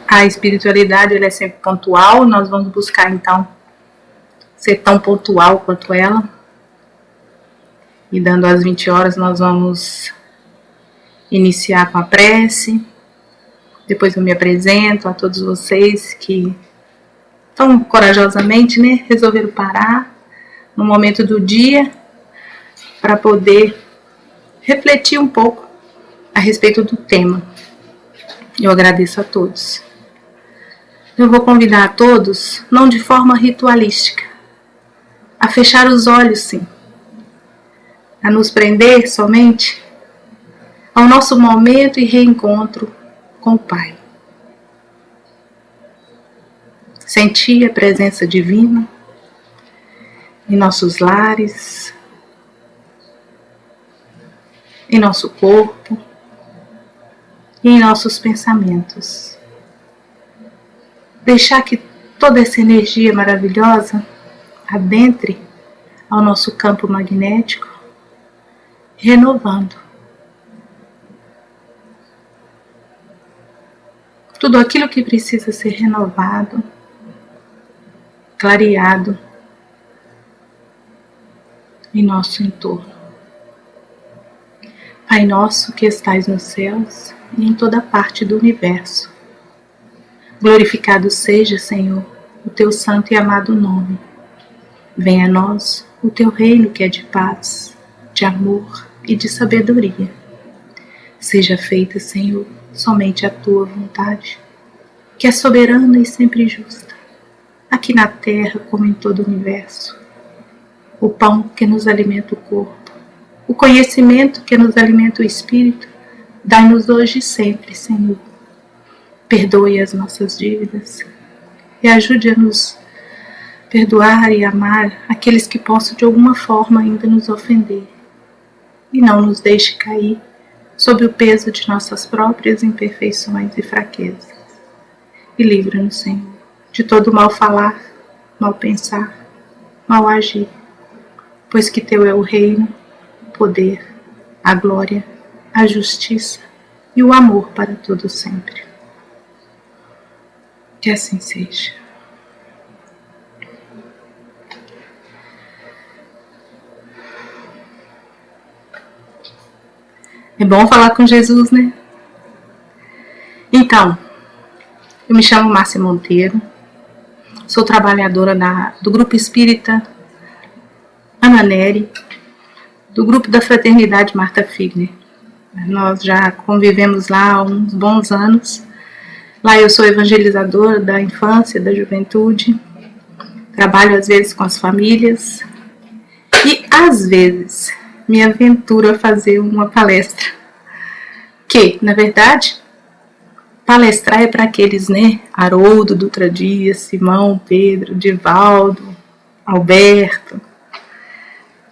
a espiritualidade ela é sempre pontual, nós vamos buscar então ser tão pontual quanto ela. E dando às 20 horas nós vamos iniciar com a prece. Depois eu me apresento a todos vocês que tão corajosamente, né, resolveram parar no momento do dia para poder refletir um pouco a respeito do tema. Eu agradeço a todos. Eu vou convidar a todos, não de forma ritualística, a fechar os olhos, sim, a nos prender somente ao nosso momento e reencontro com o Pai. Sentir a presença divina em nossos lares, em nosso corpo e em nossos pensamentos. Deixar que toda essa energia maravilhosa adentre ao nosso campo magnético, renovando tudo aquilo que precisa ser renovado, clareado em nosso entorno. Pai nosso que estais nos céus e em toda parte do universo, glorificado seja, Senhor, o teu santo e amado nome. Venha a nós o teu reino que é de paz, de amor e de sabedoria. Seja feita, Senhor, somente a tua vontade, que é soberana e sempre justa, aqui na terra como em todo o universo. O pão que nos alimenta o corpo, o conhecimento que nos alimenta o espírito, dai-nos hoje e sempre, Senhor. Perdoe as nossas dívidas e ajude a nos perdoar e amar aqueles que possam de alguma forma ainda nos ofender. E não nos deixe cair sob o peso de nossas próprias imperfeições e fraquezas. E livra-nos, Senhor, de todo mal falar, mal pensar, mal agir, pois que teu é o reino, o poder, a glória, a justiça e o amor para todo sempre. Que assim seja. É bom falar com Jesus, né? Então, eu me chamo Márcia Monteiro, sou trabalhadora do Grupo Espírita Ana Nery, do Grupo da Fraternidade Marta Figner. Nós já convivemos lá há uns bons anos. Lá eu sou evangelizadora da infância, da juventude, trabalho às vezes com as famílias e às vezes me aventuro a fazer uma palestra. Que, na verdade, palestrar é para aqueles, né? Haroldo, Dutra Dias, Simão, Pedro, Divaldo, Alberto,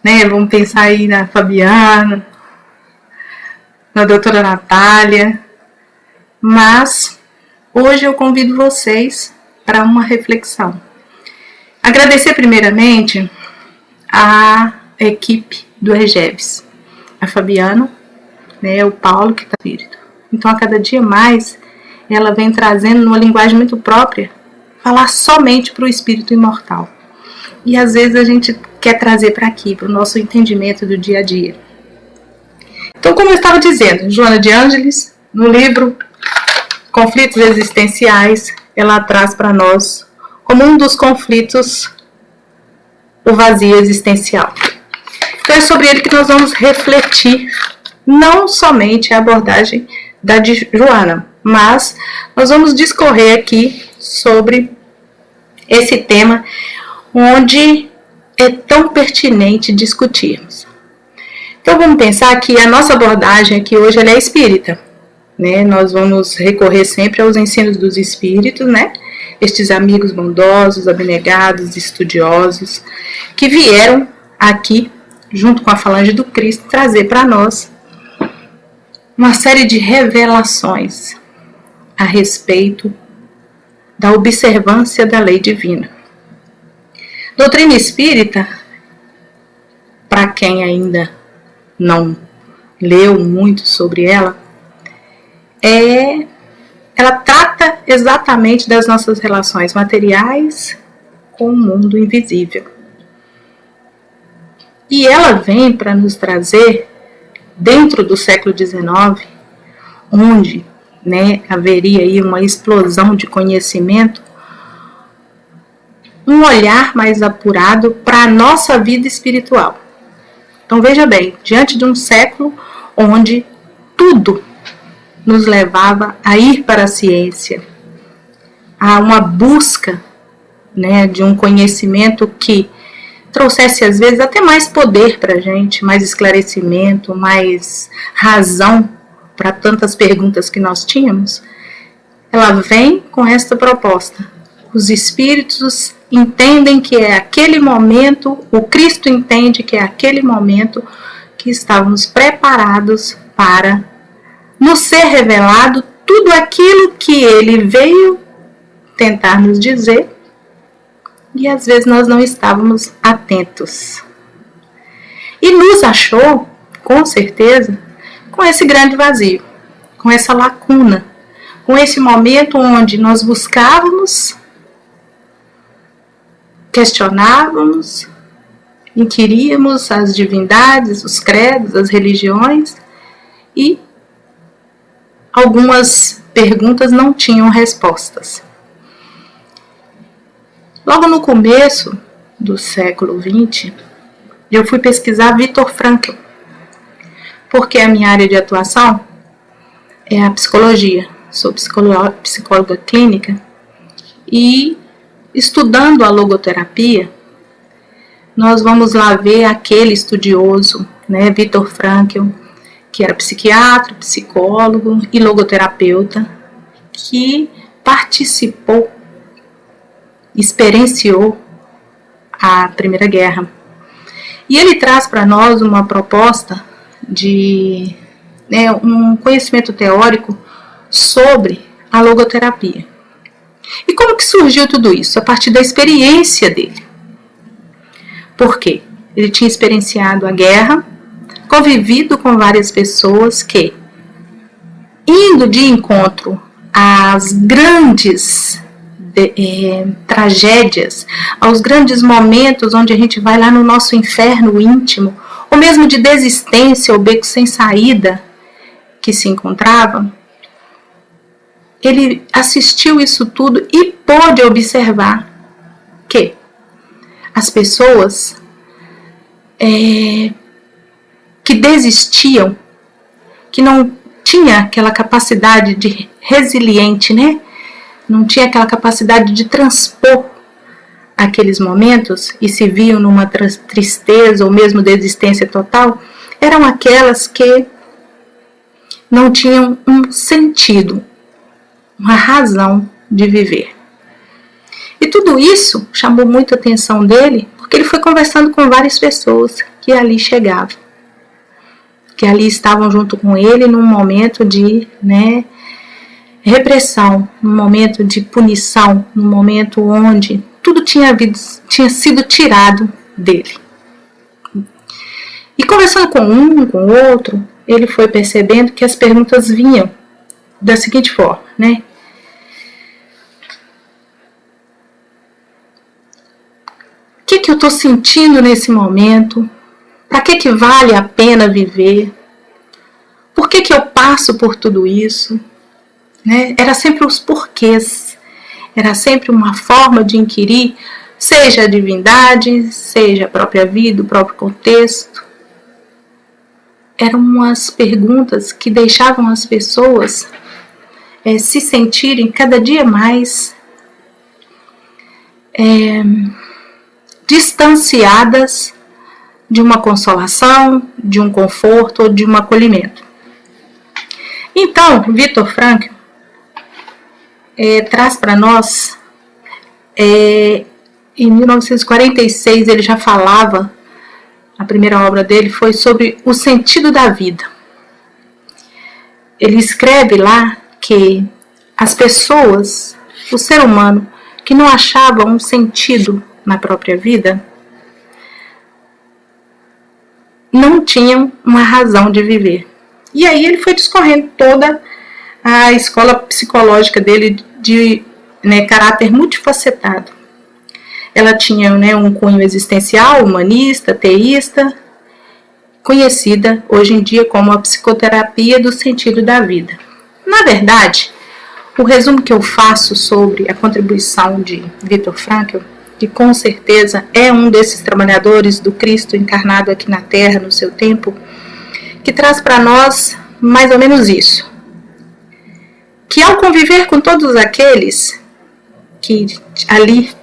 né? Vamos pensar aí na Fabiana, na doutora Natália. Mas hoje eu convido vocês para uma reflexão. Agradecer primeiramente a equipe do Regebs, a Fabiana, né, o Paulo que está espírito. Então a cada dia mais ela vem trazendo numa linguagem muito própria, falar somente para o espírito imortal. E às vezes a gente quer trazer para aqui, para o nosso entendimento do dia a dia. Então, como eu estava dizendo, Joana de Ângeles, no livro Conflitos Existenciais, ela traz para nós, como um dos conflitos, o vazio existencial. Então é sobre ele que nós vamos refletir, não somente a abordagem da de Joana, mas nós vamos discorrer aqui sobre esse tema, onde é tão pertinente discutirmos. Então vamos pensar que a nossa abordagem aqui hoje ela é espírita, né? Nós vamos recorrer sempre aos ensinos dos espíritos, né? Estes amigos bondosos, abnegados, estudiosos, que vieram aqui, junto com a falange do Cristo, trazer para nós uma série de revelações a respeito da observância da lei divina. Doutrina espírita, para quem ainda não leu muito sobre ela, é ela trata exatamente das nossas relações materiais com o mundo invisível. E ela vem para nos trazer, dentro do século XIX, onde, né, haveria aí uma explosão de conhecimento, um olhar mais apurado para a nossa vida espiritual. Então veja bem, diante de um século onde tudo nos levava a ir para a ciência, a uma busca, né, de um conhecimento que trouxesse às vezes até mais poder para a gente, mais esclarecimento, mais razão para tantas perguntas que nós tínhamos, ela vem com esta proposta. Os espíritos entendem que é aquele momento, o Cristo entende que é aquele momento que estávamos preparados para nos ser revelado tudo aquilo que ele veio tentar nos dizer, e às vezes nós não estávamos atentos. E nos achou, com certeza, com esse grande vazio, com essa lacuna, com esse momento onde nós buscávamos, questionávamos, inquiríamos as divindades, os credos, as religiões, e algumas perguntas não tinham respostas. Logo no começo do século XX, eu fui pesquisar Viktor Frankl, porque a minha área de atuação é a psicologia. Sou psicóloga clínica e, estudando a logoterapia, nós vamos lá ver aquele estudioso, né, Viktor Frankl, que era psiquiatra, psicólogo e logoterapeuta, que participou, experienciou a Primeira Guerra. E ele traz para nós uma proposta de, né, um conhecimento teórico sobre a logoterapia. E como que surgiu tudo isso? A partir da experiência dele. Por quê? Ele tinha experienciado a guerra, convivido com várias pessoas que, indo de encontro às grandes tragédias, aos grandes momentos onde a gente vai lá no nosso inferno íntimo, ou mesmo de desistência ou beco sem saída que se encontrava, ele assistiu isso tudo e pôde observar que as pessoas que desistiam, que não tinha aquela capacidade de resiliente, né? Não tinha aquela capacidade de transpor aqueles momentos e se viam numa tristeza ou mesmo desistência total, eram aquelas que não tinham um sentido, uma razão de viver. E tudo isso chamou muito a atenção dele, porque ele foi conversando com várias pessoas que ali chegavam, que ali estavam junto com ele num momento de, né, repressão, num momento de punição, num momento onde tudo tinha sido tirado dele. E conversando com um, com o outro, ele foi percebendo que as perguntas vinham da seguinte forma, né? O que eu estou sentindo nesse momento? Para que vale a pena viver? Por que eu passo por tudo isso? Né? Era sempre os porquês, era sempre uma forma de inquirir, seja a divindade, seja a própria vida, o próprio contexto. Eram umas perguntas que deixavam as pessoas se sentirem cada dia mais distanciadas de uma consolação, de um conforto ou de um acolhimento. Então, Viktor Frankl traz para nós, em 1946 ele já falava, a primeira obra dele foi sobre o sentido da vida. Ele escreve lá que as pessoas, o ser humano, que não achava um sentido na própria vida, não tinham uma razão de viver. E aí ele foi discorrendo toda a escola psicológica dele de caráter multifacetado. Ela tinha um cunho existencial, humanista, teísta, conhecida hoje em dia como a psicoterapia do sentido da vida. Na verdade, o resumo que eu faço sobre a contribuição de Viktor Frankl, que com certeza é um desses trabalhadores do Cristo encarnado aqui na Terra no seu tempo, que traz para nós mais ou menos isso. Que ao conviver com todos aqueles que ali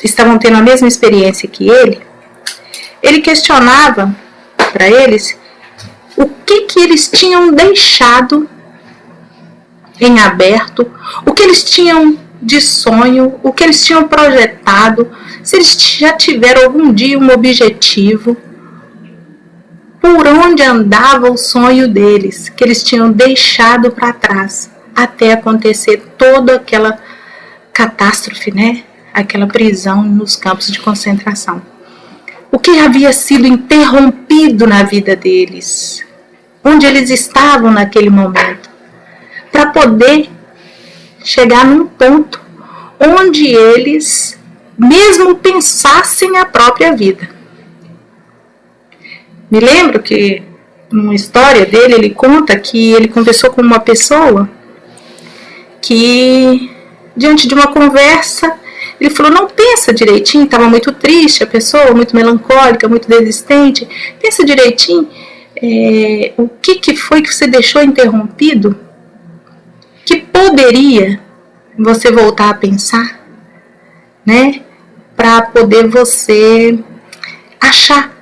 estavam tendo a mesma experiência que ele questionava para eles o que eles tinham deixado em aberto, o que eles tinham de sonho, o que eles tinham projetado, se eles já tiveram algum dia um objetivo, por onde andava o sonho deles, que eles tinham deixado para trás, até acontecer toda aquela catástrofe, aquela prisão nos campos de concentração. O que havia sido interrompido na vida deles, onde eles estavam naquele momento, para poder chegar num ponto onde eles mesmo pensassem a própria vida. Me lembro que numa história dele, ele conta que ele conversou com uma pessoa que, diante de uma conversa, ele falou, não, pensa direitinho, estava muito triste a pessoa, muito melancólica, muito desistente, pensa direitinho, o que foi que você deixou interrompido, que poderia você voltar a pensar, para poder você achar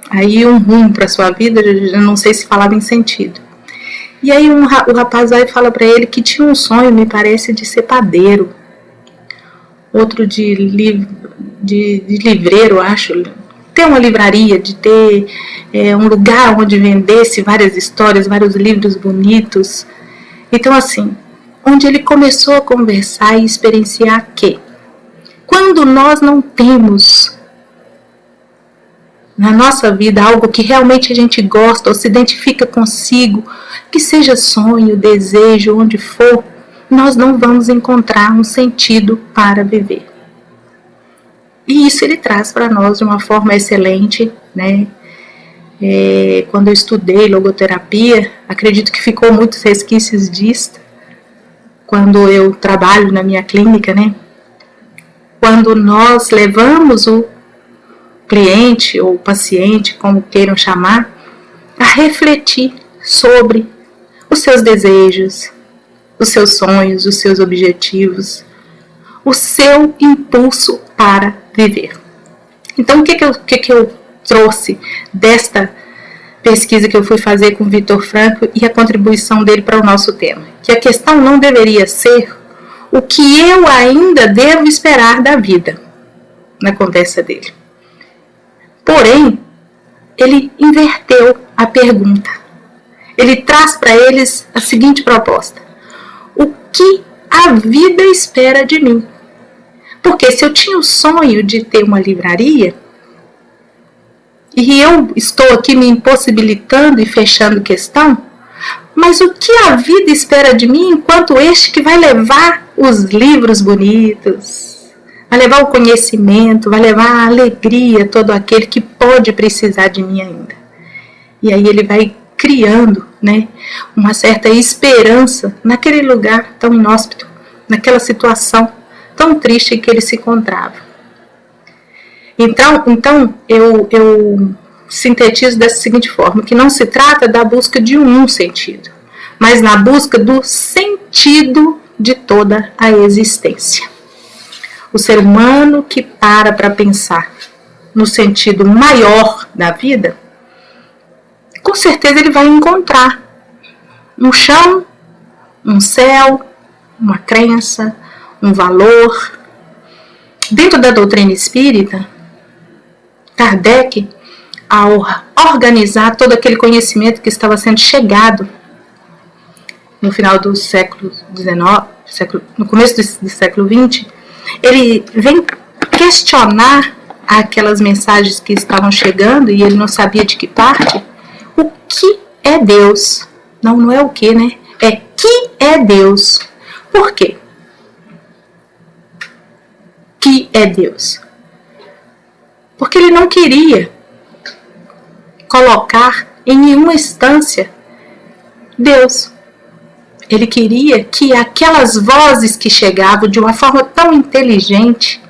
aí um rumo para sua vida, eu não sei se falava em sentido. E aí o rapaz vai e fala para ele que tinha um sonho, me parece, de ser padeiro, outro de livreiro, acho, ter uma livraria, de ter um lugar onde vendesse várias histórias, vários livros bonitos. Então assim, onde ele começou a conversar e experienciar que quando nós não temos na nossa vida algo que realmente a gente gosta ou se identifica consigo, que seja sonho, desejo, onde for, nós não vamos encontrar um sentido para viver. E isso ele traz para nós de uma forma excelente, quando eu estudei logoterapia, acredito que ficou muitos resquícios disso, quando eu trabalho na minha clínica, quando nós levamos o cliente ou paciente, como queiram chamar, a refletir sobre os seus desejos, os seus sonhos, os seus objetivos, o seu impulso para viver. Então, o que eu trouxe desta pesquisa que eu fui fazer com Viktor Frankl e a contribuição dele para o nosso tema? Que a questão não deveria ser o que eu ainda devo esperar da vida, na conversa dele. Porém, ele inverteu a pergunta. Ele traz para eles a seguinte proposta: o que a vida espera de mim? Porque se eu tinha o sonho de ter uma livraria, e eu estou aqui me impossibilitando e fechando questão, mas o que a vida espera de mim enquanto este que vai levar os livros bonitos, vai levar o conhecimento, vai levar a alegria, todo aquele que pode precisar de mim ainda. E aí ele vai criando uma certa esperança naquele lugar tão inóspito, naquela situação tão triste em que ele se encontrava. Então eu sintetizo dessa seguinte forma, que não se trata da busca de um sentido, mas na busca do sentido de toda a existência. O ser humano que para pensar no sentido maior da vida, com certeza ele vai encontrar um chão, um céu, uma crença, um valor. Dentro da doutrina espírita, Kardec, ao organizar todo aquele conhecimento que estava sendo chegado no final do século XIX, no começo do século XX, ele vem questionar aquelas mensagens que estavam chegando e ele não sabia de que parte. O que é Deus? Não é o que, é que é Deus. Por quê? Que é Deus? Porque ele não queria colocar em nenhuma instância Deus. Ele queria que aquelas vozes que chegavam de uma forma tão inteligente,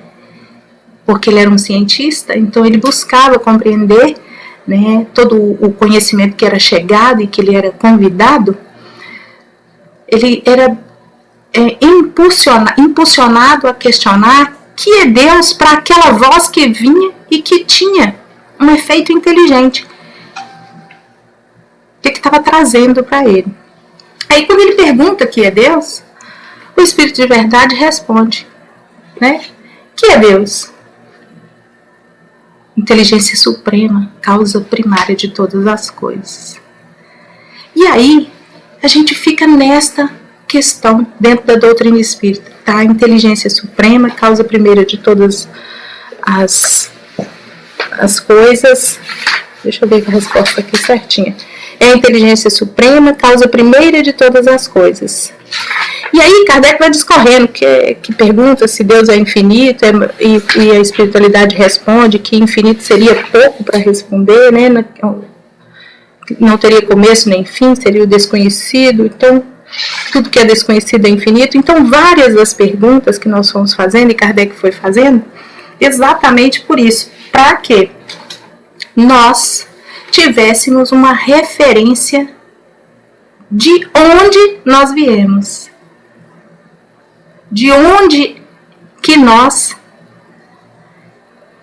porque ele era um cientista, então ele buscava compreender, né, todo o conhecimento que era chegado e que ele era convidado, ele era impulsionado a questionar que é Deus para aquela voz que vinha e que tinha um efeito inteligente. O que estava trazendo para ele? Aí quando ele pergunta que é Deus, o Espírito de verdade responde, né? Que é Deus? Inteligência suprema, causa primária de todas as coisas. E aí, a gente fica nesta questão dentro da doutrina espírita, tá? Inteligência suprema, causa primeira de todas as coisas. Deixa eu ver a resposta aqui certinha. É a inteligência suprema, causa primeira de todas as coisas. E aí Kardec vai discorrendo, que pergunta se Deus é infinito, e a espiritualidade responde que infinito seria pouco para responder, né? Não teria começo nem fim, seria o desconhecido, então tudo que é desconhecido é infinito. Então várias das perguntas que nós fomos fazendo, e Kardec foi fazendo, exatamente por isso, para que nós tivéssemos uma referência de onde nós viemos, de onde que nós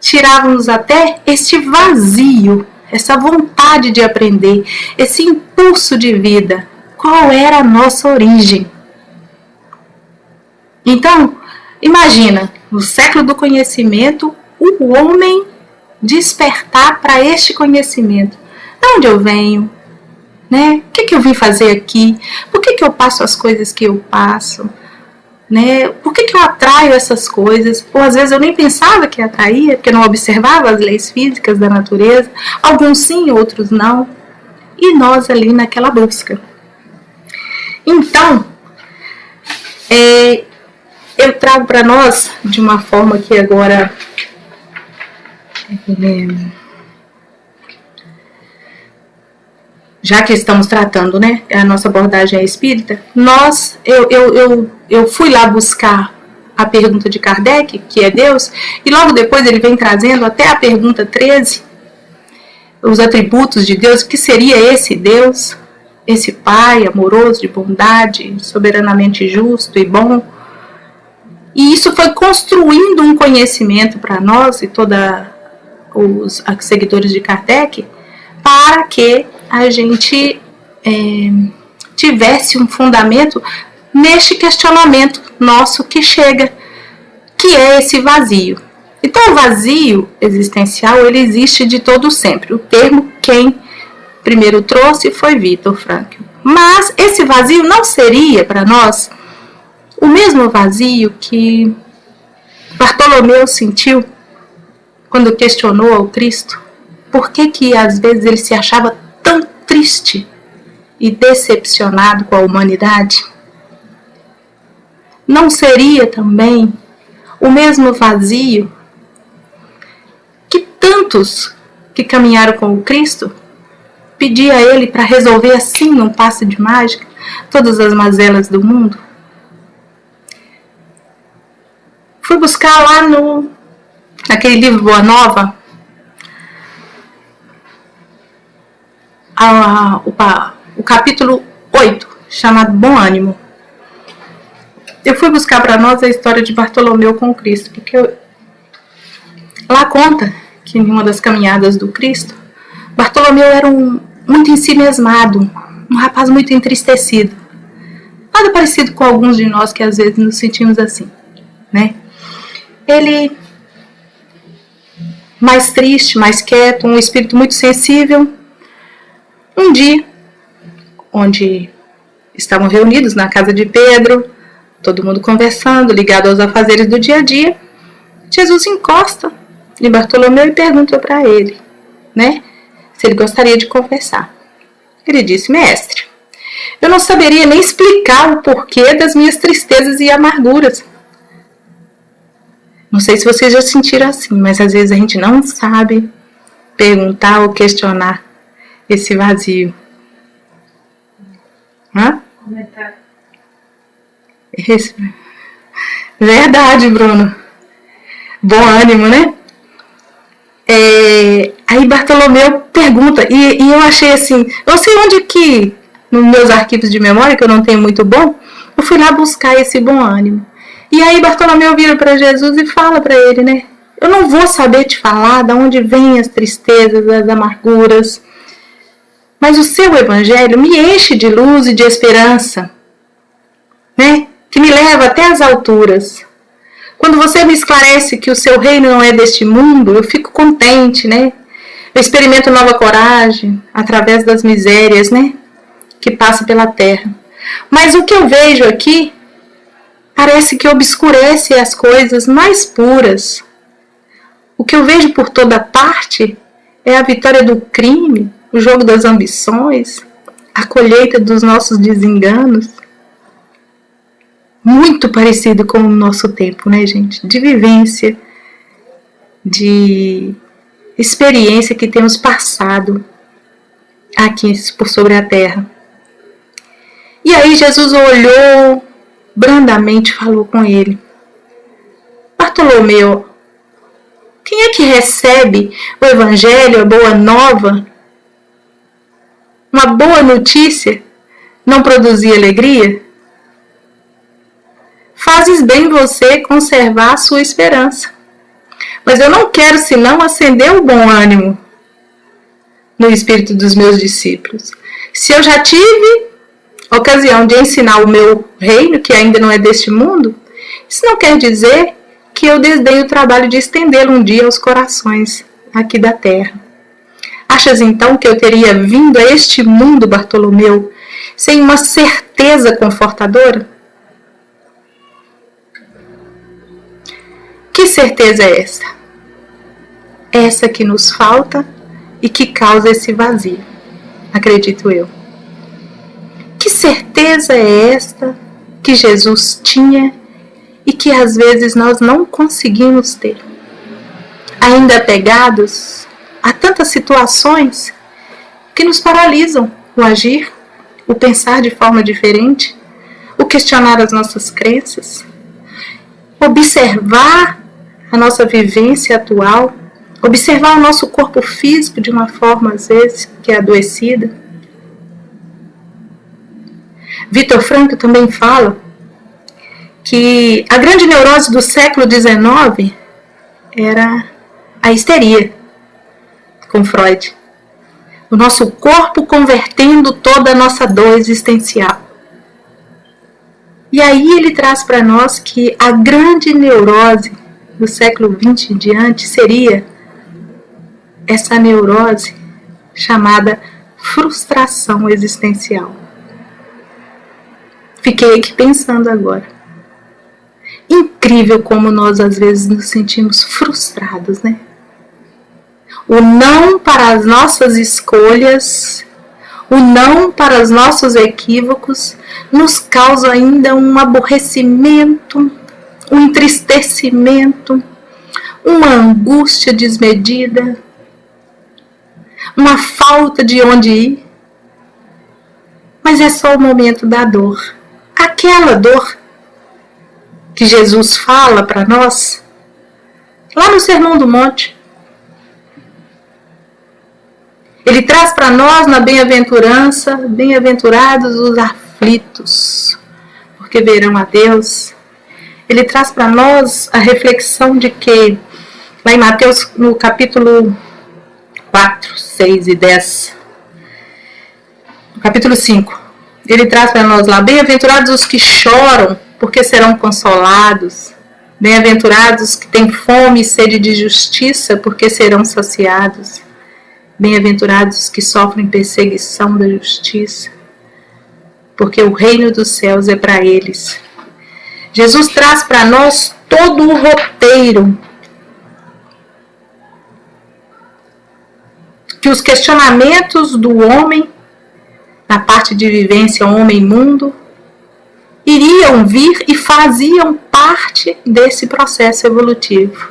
tirávamos até este vazio, essa vontade de aprender, esse impulso de vida. Qual era a nossa origem? Então, imagina, no século do conhecimento, o homem despertar para este conhecimento. De onde eu venho? Né? O que eu vim fazer aqui? Por que eu passo as coisas que eu passo? Né? Por que eu atraio essas coisas? Ou às vezes eu nem pensava que atraía, porque eu não observava as leis físicas da natureza. Alguns sim, outros não. E nós ali naquela busca. Então, eu trago para nós de uma forma que agora já que estamos tratando, né, a nossa abordagem é espírita, eu fui lá buscar a pergunta de Kardec, que é Deus, e logo depois ele vem trazendo até a pergunta 13, os atributos de Deus, que seria esse Deus, esse Pai amoroso, de bondade, soberanamente justo e bom. E isso foi construindo um conhecimento para nós e todos os seguidores de Kardec, para que a gente tivesse um fundamento neste questionamento nosso que chega, que é esse vazio. Então o vazio existencial, ele existe de todo sempre. O termo quem primeiro trouxe foi Viktor Frankl. Mas esse vazio não seria para nós o mesmo vazio que Bartolomeu sentiu quando questionou ao Cristo por que às vezes ele se achava tão triste e decepcionado com a humanidade? Não seria também o mesmo vazio que tantos que caminharam com o Cristo pedia a ele para resolver assim, num passe de mágica, todas as mazelas do mundo? Fui buscar lá naquele livro Boa Nova, o capítulo 8, chamado Bom Ânimo. Eu fui buscar para nós a história de Bartolomeu com Cristo, porque lá conta que em uma das caminhadas do Cristo, Bartolomeu era muito ensimesmado, um rapaz muito entristecido. Nada parecido com alguns de nós que às vezes nos sentimos assim, né? Ele, mais triste, mais quieto, um espírito muito sensível. Um dia, onde estavam reunidos na casa de Pedro, todo mundo conversando, ligado aos afazeres do dia a dia, Jesus encosta em Bartolomeu e pergunta para ele, né, se ele gostaria de conversar. Ele disse: mestre, eu não saberia nem explicar o porquê das minhas tristezas e amarguras. Não sei se vocês já sentiram assim, mas às vezes a gente não sabe perguntar ou questionar esse vazio. Hã? Esse... Verdade, Bruno. Bom ânimo, né? Aí Bartolomeu pergunta, e eu achei assim, eu sei onde que, nos meus arquivos de memória, que eu não tenho muito bom, eu fui lá buscar esse bom ânimo. E aí Bartolomeu vira para Jesus e fala para ele, né? Eu não vou saber te falar de onde vêm as tristezas, as amarguras, mas o seu evangelho me enche de luz e de esperança, né? Que me leva até as alturas. Quando você me esclarece que o seu reino não é deste mundo, eu fico contente, né? Eu experimento nova coragem através das misérias, né? Que passa pela terra. Mas o que eu vejo aqui parece que obscurece as coisas mais puras. O que eu vejo por toda parte é a vitória do crime, o jogo das ambições, a colheita dos nossos desenganos. Muito parecido com o nosso tempo, né, gente? De vivência, de experiência que temos passado aqui por sobre a terra. E aí Jesus olhou brandamente, falou com ele: Bartolomeu, quem é que recebe o evangelho, a boa nova, uma boa notícia, não produzir alegria? Fazes bem você conservar a sua esperança. Mas eu não quero senão acender o bom ânimo no espírito dos meus discípulos. Se eu já tive ocasião de ensinar o meu reino, que ainda não é deste mundo, isso não quer dizer que eu desdenho o trabalho de estendê-lo um dia aos corações aqui da terra. Achas então que eu teria vindo a este mundo, Bartolomeu, sem uma certeza confortadora? Que certeza é essa? Essa que nos falta e que causa esse vazio, acredito eu. Que certeza é esta que Jesus tinha e que às vezes nós não conseguimos ter? Ainda apegados a tantas situações que nos paralisam o agir, o pensar de forma diferente, o questionar as nossas crenças, observar a nossa vivência atual, observar o nosso corpo físico de uma forma, às vezes, que é adoecida. Viktor Frankl também fala que a grande neurose do século XIX era a histeria, com Freud. O nosso corpo convertendo toda a nossa dor existencial. E aí ele traz para nós que a grande neurose do século XX em diante seria essa neurose chamada frustração existencial. Fiquei aqui pensando agora. Incrível como nós às vezes nos sentimos frustrados, né? O não para as nossas escolhas, o não para os nossos equívocos nos causa ainda um aborrecimento, um entristecimento, uma angústia desmedida, uma falta de onde ir. Mas é só o momento da dor. Aquela dor que Jesus fala para nós lá no Sermão do Monte. Ele traz para nós na bem-aventurança: bem-aventurados os aflitos, porque verão a Deus. Ele traz para nós a reflexão de que, lá em Mateus, no capítulo 4, 6 e 10, no capítulo 5, ele traz para nós lá: bem-aventurados os que choram, porque serão consolados. Bem-aventurados os que têm fome e sede de justiça, porque serão saciados. Bem-aventurados os que sofrem perseguição da justiça, porque o reino dos céus é para eles. Jesus traz para nós todo o roteiro que os questionamentos do homem na parte de vivência homem-mundo, iriam vir e faziam parte desse processo evolutivo.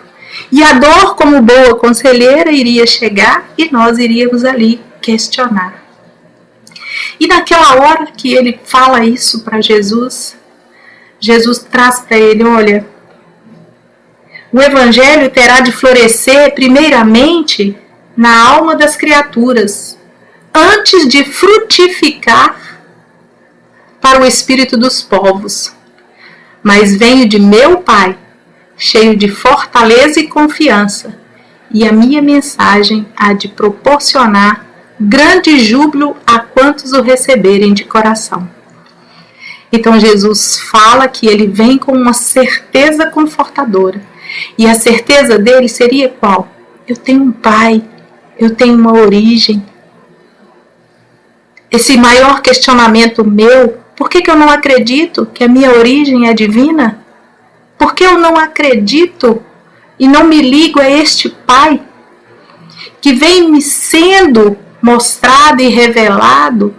E a dor, como boa conselheira, iria chegar e nós iríamos ali questionar. E naquela hora que ele fala isso para Jesus, Jesus traz para ele, olha, o evangelho terá de florescer primeiramente na alma das criaturas, antes de frutificar para o espírito dos povos. Mas venho de meu Pai, cheio de fortaleza e confiança, e a minha mensagem há de proporcionar grande júbilo a quantos o receberem de coração. Então Jesus fala que ele vem com uma certeza confortadora. E a certeza dele seria qual? Eu tenho um pai, eu tenho uma origem. Esse maior questionamento meu, por que eu não acredito que a minha origem é divina? Por que eu não acredito e não me ligo a este pai que vem me sendo mostrado e revelado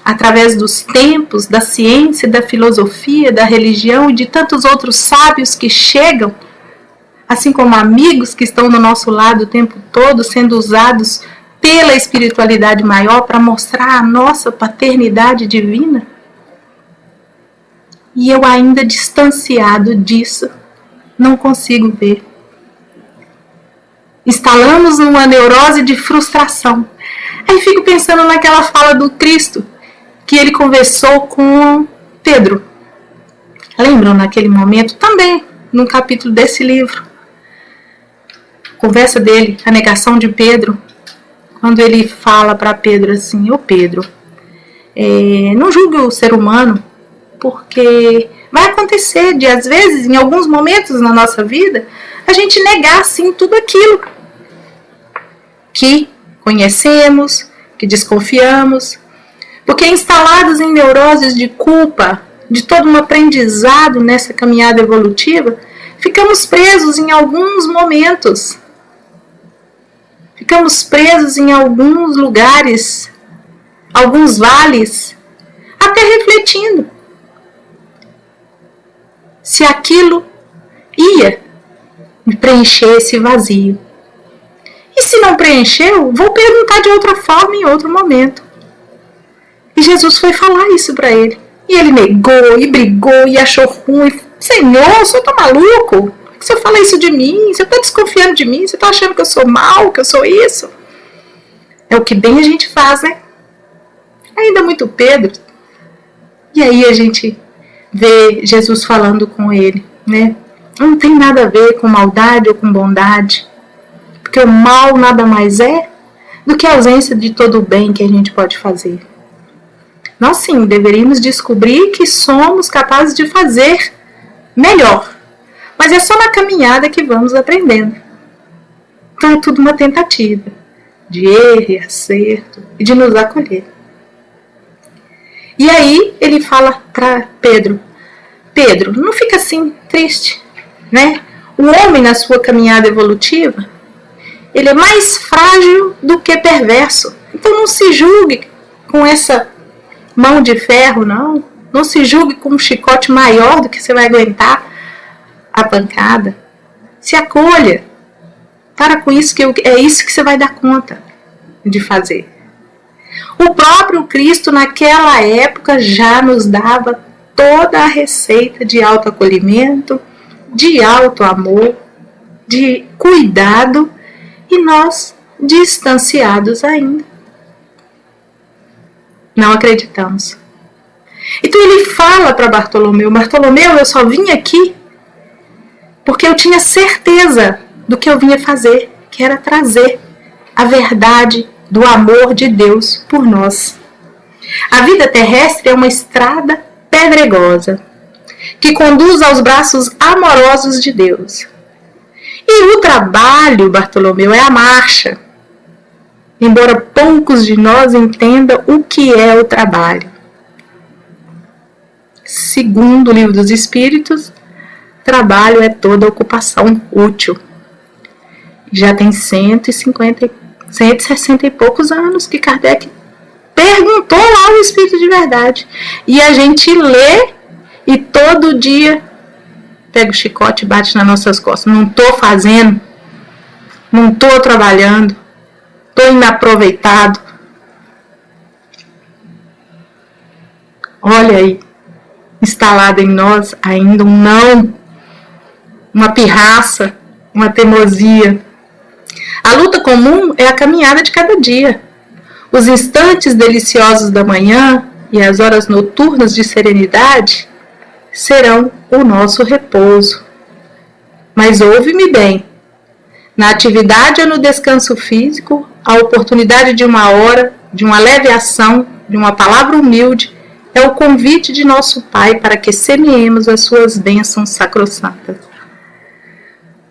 através dos tempos, da ciência, da filosofia, da religião e de tantos outros sábios que chegam, assim como amigos que estão do nosso lado o tempo todo, sendo usados pela espiritualidade maior para mostrar a nossa paternidade divina? E eu ainda distanciado disso, não consigo ver. Instalamos numa neurose de frustração. Aí fico pensando naquela fala do Cristo, que ele conversou com Pedro. Lembram naquele momento? Também, num capítulo desse livro. Conversa dele, a negação de Pedro, quando ele fala para Pedro assim, ô Pedro, não julgue o ser humano, porque vai acontecer de, às vezes, em alguns momentos na nossa vida, a gente negar, assim, tudo aquilo que conhecemos, que desconfiamos, porque instalados em neuroses de culpa, de todo um aprendizado nessa caminhada evolutiva, ficamos presos em alguns momentos, ficamos presos em alguns lugares, alguns vales, até refletindo se aquilo ia me preencher esse vazio. E se não preencheu, vou perguntar de outra forma em outro momento. E Jesus foi falar isso para ele. E ele negou, e brigou, e achou ruim. Senhor, o senhor tá maluco? Por que o senhor fala isso de mim? Você tá desconfiando de mim? Você tá achando que eu sou mal, que eu sou isso? É o que bem a gente faz, né? Ainda muito Pedro. E aí a gente vê Jesus falando com ele, né? Não tem nada a ver com maldade ou com bondade. Porque o mal nada mais é do que a ausência de todo o bem que a gente pode fazer. Nós sim, deveríamos descobrir que somos capazes de fazer melhor. Mas é só na caminhada que vamos aprendendo. Então é tudo uma tentativa de erro e acerto e de nos acolher. E aí ele fala para Pedro, Pedro, não fica assim triste, né? O homem na sua caminhada evolutiva, ele é mais frágil do que perverso. Então não se julgue com essa mão de ferro, não. Não se julgue com um chicote maior do que você vai aguentar a pancada. Se acolha. Para com isso, que é isso que você vai dar conta de fazer. O próprio Cristo naquela época já nos dava toda a receita de autoacolhimento, de autoamor, de cuidado, e nós distanciados ainda. Não acreditamos. Então ele fala para Bartolomeu, Bartolomeu, eu só vim aqui porque eu tinha certeza do que eu vinha fazer, que era trazer a verdade do amor de Deus por nós. A vida terrestre é uma estrada pedregosa que conduz aos braços amorosos de Deus. E o trabalho, Bartolomeu, é a marcha. Embora poucos de nós entendam o que é o trabalho. Segundo o Livro dos Espíritos, trabalho é toda ocupação útil. Já tem 160 e poucos anos que Kardec perguntou lá ao Espírito de verdade. E a gente lê e todo dia pega o chicote e bate nas nossas costas. Não estou fazendo, não estou trabalhando, estou inaproveitado. Olha aí, instalado em nós ainda um não, uma pirraça, uma teimosia. A luta comum é a caminhada de cada dia. Os instantes deliciosos da manhã e as horas noturnas de serenidade serão o nosso repouso. Mas ouve-me bem, na atividade ou no descanso físico, a oportunidade de uma hora, de uma leve ação, de uma palavra humilde, é o convite de nosso Pai para que semeemos as suas bênçãos sacrossantas.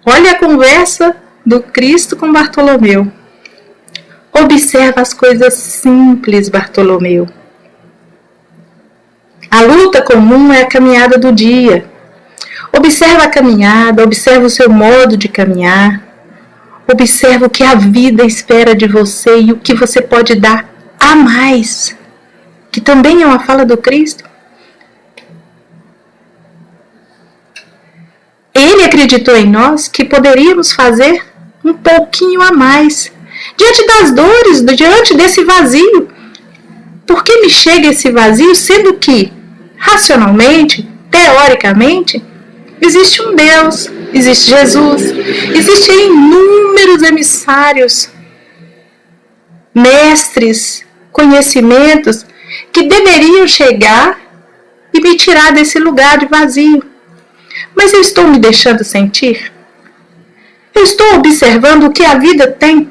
Olha a conversa do Cristo com Bartolomeu. Observa as coisas simples, Bartolomeu. A luta comum é a caminhada do dia. Observa a caminhada, observa o seu modo de caminhar. Observa o que a vida espera de você e o que você pode dar a mais, que também é uma fala do Cristo. Ele acreditou em nós que poderíamos fazer um pouquinho a mais. Diante das dores, diante desse vazio. Por que me chega esse vazio, sendo que, racionalmente, teoricamente, existe um Deus, existe Jesus, existem inúmeros emissários, mestres, conhecimentos que deveriam chegar e me tirar desse lugar de vazio. Mas eu estou me deixando sentir? Eu estou observando o que a vida tem?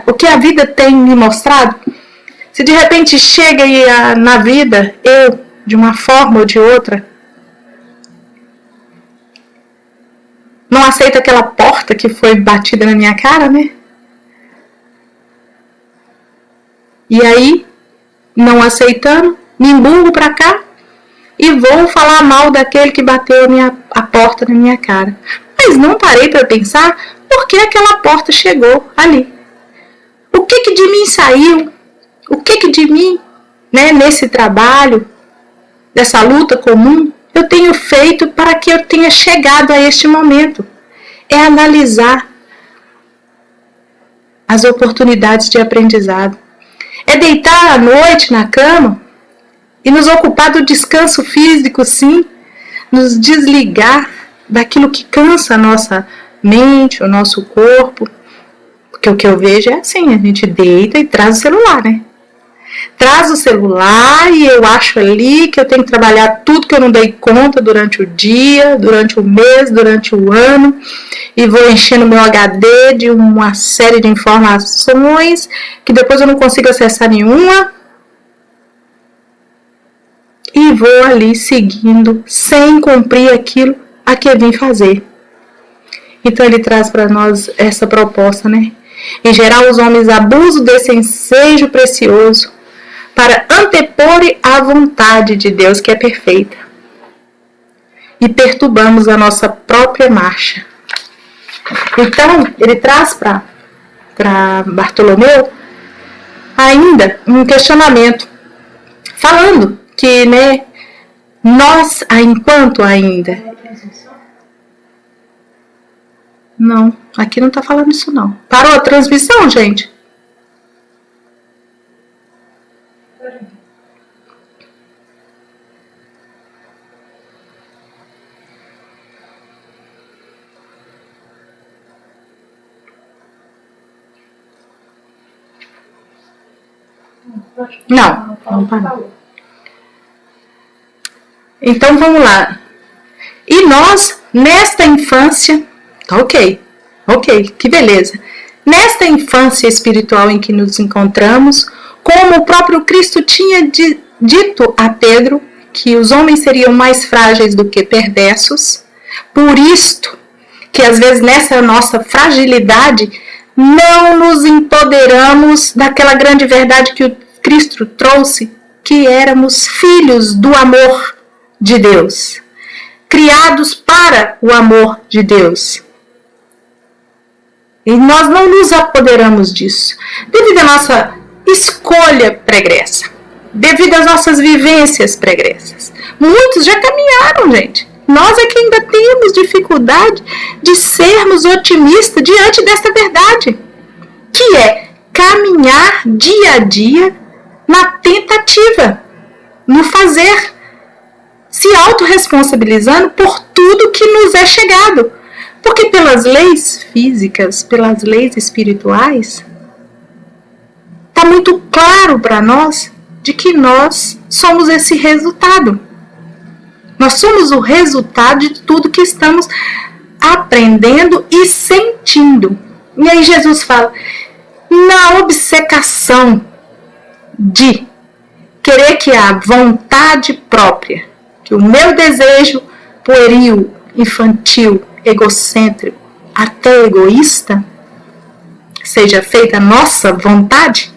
O que a vida tem me mostrado? Se de repente chega e na vida, eu, de uma forma ou de outra, não aceito aquela porta que foi batida na minha cara, né? E aí, não aceitando, me emburro pra cá e vou falar mal daquele que bateu a porta na minha cara. Mas não parei para pensar por que aquela porta chegou ali. O que de mim saiu? O que de mim, né, nesse trabalho, dessa luta comum, eu tenho feito para que eu tenha chegado a este momento? É analisar as oportunidades de aprendizado. É deitar à noite na cama e nos ocupar do descanso físico, sim, nos desligar daquilo que cansa a nossa mente, o nosso corpo. Porque o que eu vejo é assim, a gente deita e traz o celular, né? Traz o celular e eu acho ali que eu tenho que trabalhar tudo que eu não dei conta durante o dia, durante o mês, durante o ano, e vou enchendo meu HD de uma série de informações que depois eu não consigo acessar nenhuma, e vou ali seguindo sem cumprir aquilo a que eu vim fazer. Então ele traz para nós essa proposta, né? Em geral, os homens abusam desse ensejo precioso para anteporem a vontade de Deus, que é perfeita, e perturbamos a nossa própria marcha. Então, ele traz para Bartolomeu ainda um questionamento, falando que, né, nós, enquanto ainda... Não, aqui não está falando isso não. Parou a transmissão, gente? Não, não parou. Então vamos lá. E nós, nesta infância, ok, que beleza. Nesta infância espiritual em que nos encontramos, como o próprio Cristo tinha dito a Pedro, que os homens seriam mais frágeis do que perversos, por isto que às vezes nessa nossa fragilidade não nos empoderamos daquela grande verdade que o Cristo trouxe, que éramos filhos do amor de Deus, criados para o amor de Deus. E nós não nos apoderamos disso, devido à nossa escolha pregressa, devido às nossas vivências pregressas. Muitos já caminharam, gente. Nós é que ainda temos dificuldade de sermos otimistas diante desta verdade, que é caminhar dia a dia na tentativa, no fazer, se autorresponsabilizando por tudo que nos é chegado. Porque pelas leis físicas, pelas leis espirituais, está muito claro para nós de que nós somos esse resultado. Nós somos o resultado de tudo que estamos aprendendo e sentindo. E aí Jesus fala, na obcecação de querer que a vontade própria, que o meu desejo pueril, infantil, egocêntrico, até egoísta, seja feita a nossa vontade,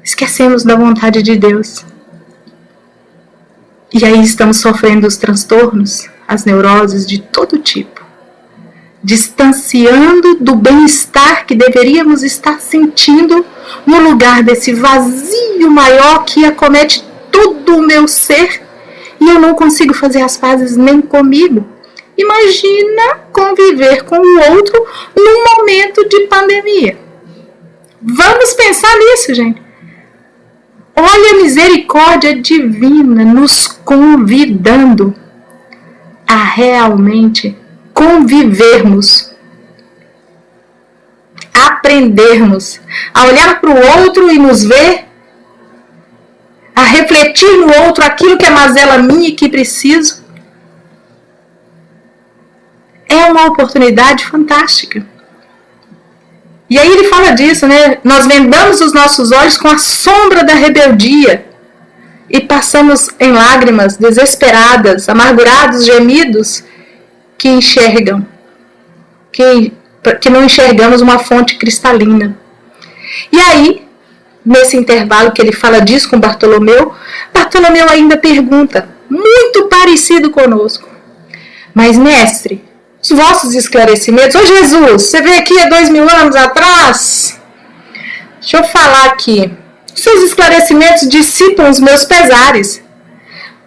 esquecemos da vontade de Deus. E aí estamos sofrendo os transtornos, as neuroses de todo tipo, distanciando do bem-estar que deveríamos estar sentindo no lugar desse vazio maior que acomete todo o meu ser e eu não consigo fazer as pazes nem comigo. Imagina conviver com o outro num momento de pandemia. Vamos pensar nisso, gente. Olha a misericórdia divina nos convidando a realmente convivermos, aprendermos a olhar para o outro e nos ver, a refletir no outro aquilo que é mazela minha e que preciso. É uma oportunidade fantástica. E aí ele fala disso, né? Nós vendamos os nossos olhos com a sombra da rebeldia e passamos em lágrimas desesperadas, amargurados gemidos que enxergam, que não enxergamos uma fonte cristalina. E aí, nesse intervalo que ele fala disso com Bartolomeu, Bartolomeu ainda pergunta, muito parecido conosco, mas mestre, os vossos esclarecimentos, ô Jesus, você veio aqui há 2000 anos atrás, deixa eu falar aqui, os seus esclarecimentos dissipam os meus pesares,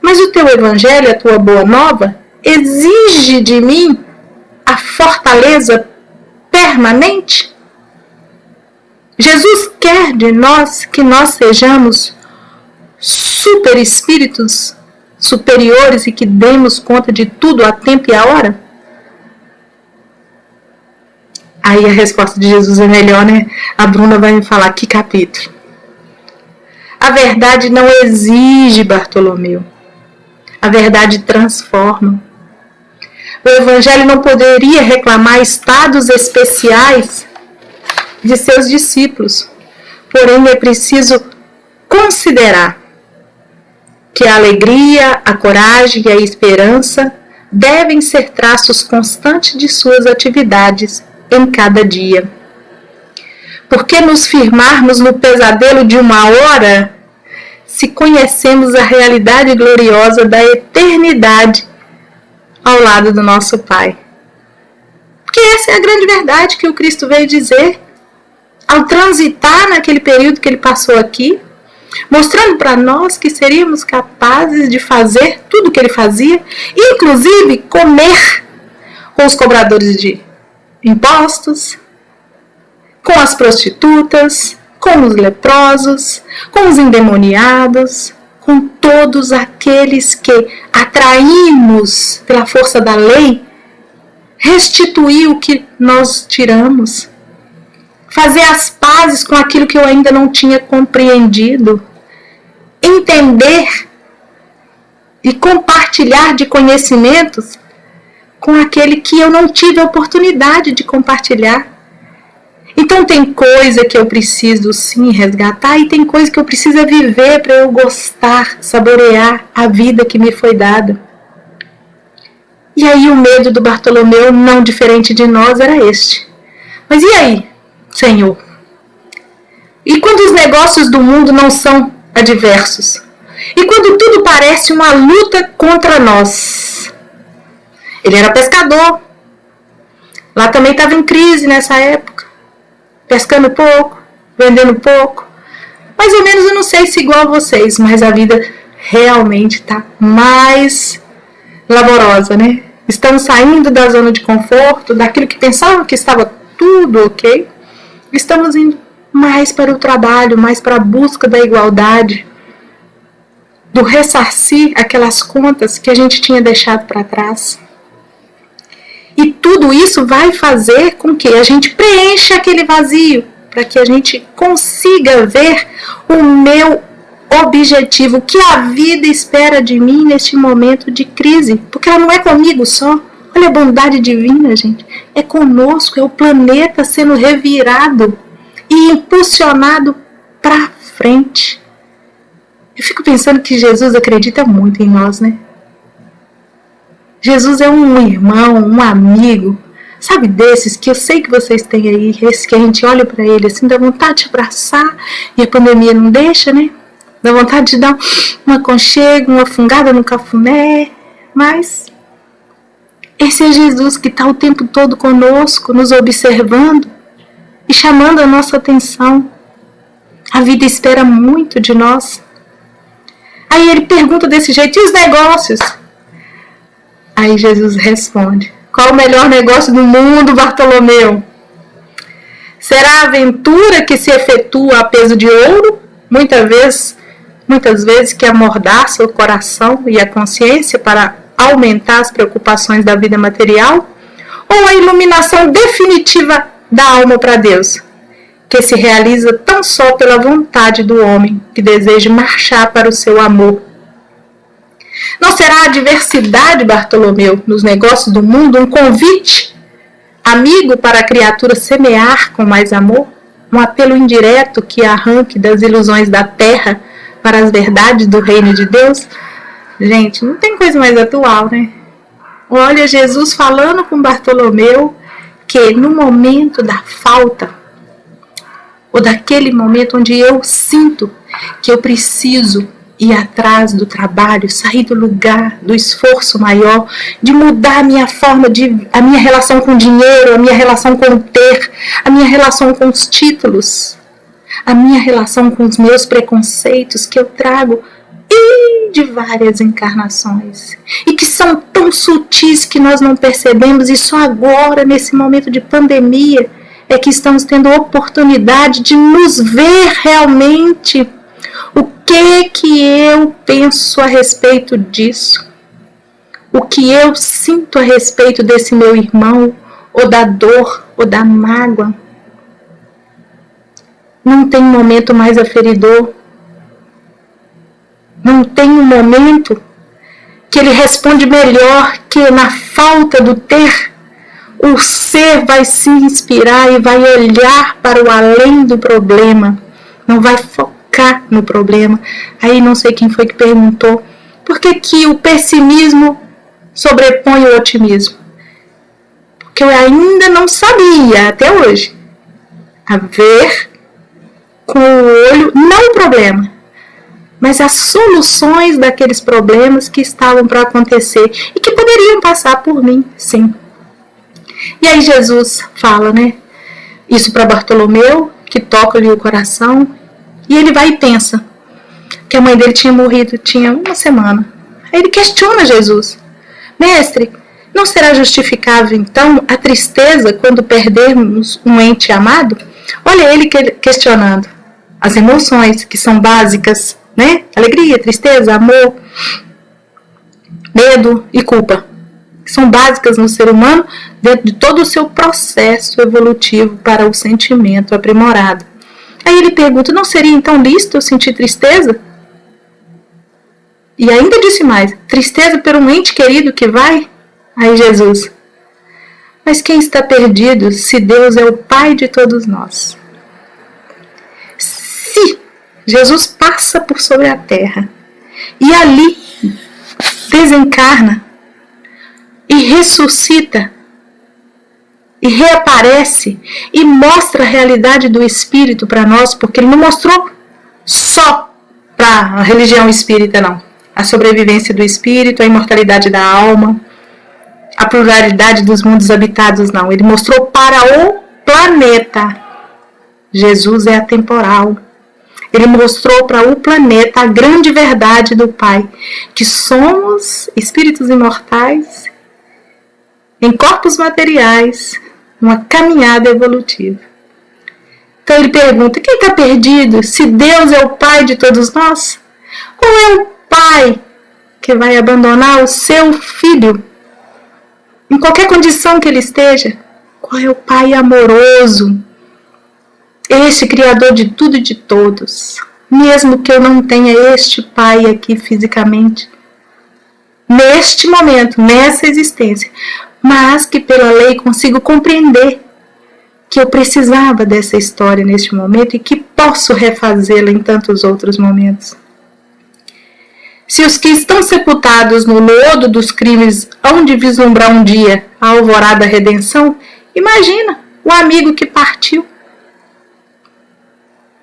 mas o teu evangelho, a tua boa nova, exige de mim a fortaleza permanente? Jesus quer de nós que nós sejamos super espíritos superiores e que demos conta de tudo a tempo e a hora? Aí a resposta de Jesus é melhor, né? A Bruna vai me falar que capítulo. A verdade não exige, Bartolomeu. A verdade transforma. O Evangelho não poderia reclamar estados especiais de seus discípulos. Porém, é preciso considerar que a alegria, a coragem e a esperança devem ser traços constantes de suas atividades em cada dia. Por que nos firmarmos no pesadelo de uma hora, se conhecemos a realidade gloriosa da eternidade ao lado do nosso Pai? Porque essa é a grande verdade que o Cristo veio dizer ao transitar naquele período que ele passou aqui, mostrando para nós que seríamos capazes de fazer tudo o que ele fazia, inclusive comer com os cobradores de impostos, com as prostitutas, com os leprosos, com os endemoniados, com todos aqueles que atraímos pela força da lei, restituir o que nós tiramos, fazer as pazes com aquilo que eu ainda não tinha compreendido, entender e compartilhar de conhecimentos com aquele que eu não tive a oportunidade de compartilhar. Então tem coisa que eu preciso sim resgatar e tem coisa que eu preciso viver para eu gostar, saborear a vida que me foi dada. E aí o medo do Bartolomeu, não diferente de nós, era este. Mas e aí, Senhor? E quando os negócios do mundo não são adversos? E quando tudo parece uma luta contra nós? Ele era pescador. Lá também estava em crise nessa época, pescando pouco, vendendo pouco. Mais ou menos, eu não sei se igual a vocês, mas a vida realmente está mais laborosa, né? Estamos saindo da zona de conforto, daquilo que pensavam que estava tudo ok. Estamos indo mais para o trabalho, mais para a busca da igualdade, do ressarcir aquelas contas que a gente tinha deixado para trás. E tudo isso vai fazer com que a gente preencha aquele vazio, para que a gente consiga ver o meu objetivo, o que a vida espera de mim neste momento de crise. Porque ela não é comigo só. Olha a bondade divina, gente. É conosco, é o planeta sendo revirado e impulsionado para frente. Eu fico pensando que Jesus acredita muito em nós, né? Jesus é um irmão, um amigo, sabe, desses que eu sei que vocês têm aí, esses que a gente olha para ele assim, dá vontade de abraçar, e a pandemia não deixa, né? Dá vontade de dar um aconchego, uma fungada no cafuné, mas esse é Jesus que está o tempo todo conosco, nos observando e chamando a nossa atenção. A vida espera muito de nós. Aí ele pergunta desse jeito, e os negócios? Aí Jesus responde, qual o melhor negócio do mundo, Bartolomeu? Será a aventura que se efetua a peso de ouro? Muitas vezes que amordaça o coração e a consciência para aumentar as preocupações da vida material? Ou a iluminação definitiva da alma para Deus, que se realiza tão só pela vontade do homem que deseja marchar para o seu amor? Não será a diversidade, Bartolomeu, nos negócios do mundo um convite amigo para a criatura semear com mais amor? Um apelo indireto que arranque das ilusões da terra para as verdades do reino de Deus? Gente, não tem coisa mais atual, né? Olha Jesus falando com Bartolomeu que no momento da falta, ou daquele momento onde eu sinto que eu preciso ir atrás do trabalho, sair do lugar, do esforço maior, de mudar a minha forma, a minha relação com o dinheiro, a minha relação com o ter, a minha relação com os títulos, a minha relação com os meus preconceitos que eu trago de várias encarnações e que são tão sutis que nós não percebemos, e só agora, nesse momento de pandemia, é que estamos tendo a oportunidade de nos ver realmente. O que eu penso a respeito disso? O que eu sinto a respeito desse meu irmão, ou da dor, ou da mágoa? Não tem momento mais aferidor. Não tem um momento que ele responde melhor que na falta do ter. O ser vai se inspirar e vai olhar para o além do problema. Não vai focar no problema. Aí não sei quem foi que perguntou, por que o pessimismo sobrepõe o otimismo? Porque eu ainda não sabia, até hoje, a ver com o olho, não o problema, mas as soluções daqueles problemas que estavam para acontecer e que poderiam passar por mim, sim. E aí Jesus fala, né? Isso para Bartolomeu, que toca-lhe o coração. E ele vai e pensa que a mãe dele tinha morrido, tinha uma semana. Aí ele questiona Jesus. Mestre, não será justificável então a tristeza quando perdermos um ente amado? Olha ele questionando as emoções que são básicas, né? Alegria, tristeza, amor, medo e culpa. São básicas no ser humano dentro de todo o seu processo evolutivo para o sentimento aprimorado. Aí ele pergunta, não seria então lícito eu sentir tristeza? E ainda disse mais, tristeza por um ente querido que vai? Aí Jesus, mas quem está perdido se Deus é o Pai de todos nós? Se Jesus passa por sobre a terra e ali desencarna e ressuscita e reaparece e mostra a realidade do Espírito para nós, porque ele não mostrou só para a religião espírita, não. A sobrevivência do Espírito, a imortalidade da alma. a pluralidade dos mundos habitados, não. Ele mostrou para o planeta. Jesus é atemporal. Ele mostrou para o planeta a grande verdade do Pai, que somos espíritos imortais em corpos materiais, uma caminhada evolutiva. Então ele pergunta, quem está perdido? Se Deus é o Pai de todos nós, qual é o Pai que vai abandonar o seu filho? Em qualquer condição que ele esteja, qual é o Pai amoroso? Este Criador de tudo e de todos. Mesmo que eu não tenha este Pai aqui fisicamente, neste momento, nessa existência, mas que pela lei consigo compreender que eu precisava dessa história neste momento e que posso refazê-la em tantos outros momentos. Se os que estão sepultados no lodo dos crimes hão de vislumbrar um dia a alvorada da redenção, imagina o amigo que partiu.